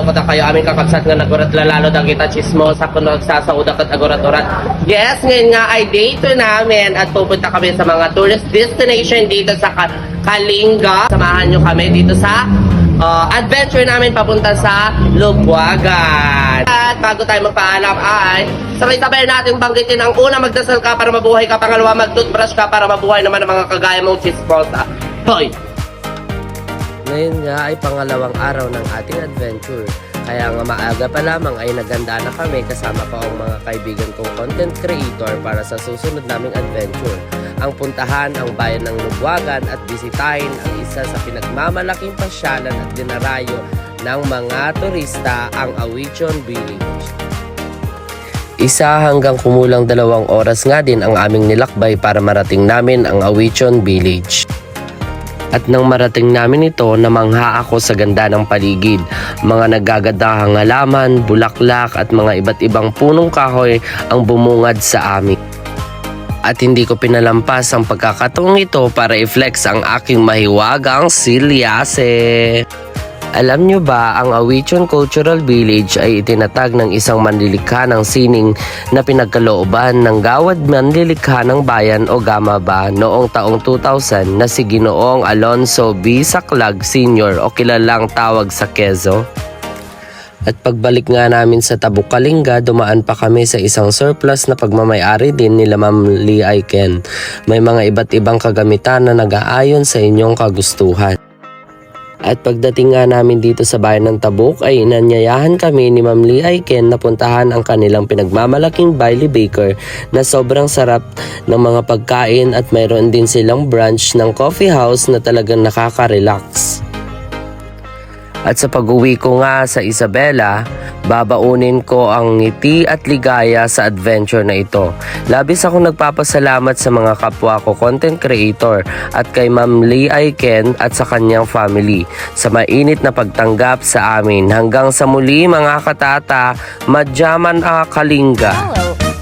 ko na kayo aming kakabsat nga nagurat lalalo na kita chismo sa kunog sa saudak at agurat-urat. Yes, ngayon nga ay day 2 namin at pupunta kami sa mga tourist destination dito sa Kalinga. Samahan nyo kami dito sa adventure namin papunta sa Lubwagan. At bago tayo magpaalam ay sabay-sabay natin banggitin ang una, magdasal ka para mabuhay ka, pangalawa mag-toothbrush ka para mabuhay naman ang mga kagaya mong chismosa. Hoy! Ngayon nga ay pangalawang araw ng ating adventure. Kaya nga maaga pa lamang ay naganda na kami kasama pa ang mga kaibigan kong content creator para sa susunod naming adventure. Ang puntahan ang bayan ng Lubwagan at bisitahin ang isa sa pinagmamalaking pasyalan at dinarayo ng mga turista, ang Awichon Village. Isa hanggang kumulang 2 oras nga din ang aming nilakbay para marating namin ang Awichon Village. At nang marating namin ito, namangha ako sa ganda ng paligid. Mga nagagandahang halaman, bulaklak at mga iba't ibang punong kahoy ang bumungad sa amin. At hindi ko pinalampas ang pagkakataong ito para i-flex ang aking mahiwagang silyase. Alam nyo ba, ang Awichon Cultural Village ay itinatag ng isang manlilikha ng sining na pinagkalooban ng Gawad Manlilikha ng Bayan o GAMABA noong taong 2000 na si Ginoong Alonso B. Saclag Sr. o kilalang tawag sa Quezzo. At pagbalik nga namin sa Tabuk Kalinga, dumaan pa kami sa isang surplus na pagmamayari din nila Ma'am Lee Aiken. May mga iba't ibang kagamitan na nag-aayon sa inyong kagustuhan. At pagdating nga namin dito sa bayan ng Tabuk ay inanyayahan kami ni Ma'am Lee Aiken na puntahan ang kanilang pinagmamalaking Bailey Baker na sobrang sarap ng mga pagkain at mayroon din silang branch ng coffee house na talagang nakaka-relax. At sa pag-uwi ko nga sa Isabela, babaunin ko ang ngiti at ligaya sa adventure na ito. Labis akong nagpapasalamat sa mga kapwa ko content creator at kay Ma'am Lee Aiken at sa kanyang family sa mainit na pagtanggap sa amin. Hanggang sa muli mga katata, madyaman a Kalinga. Follow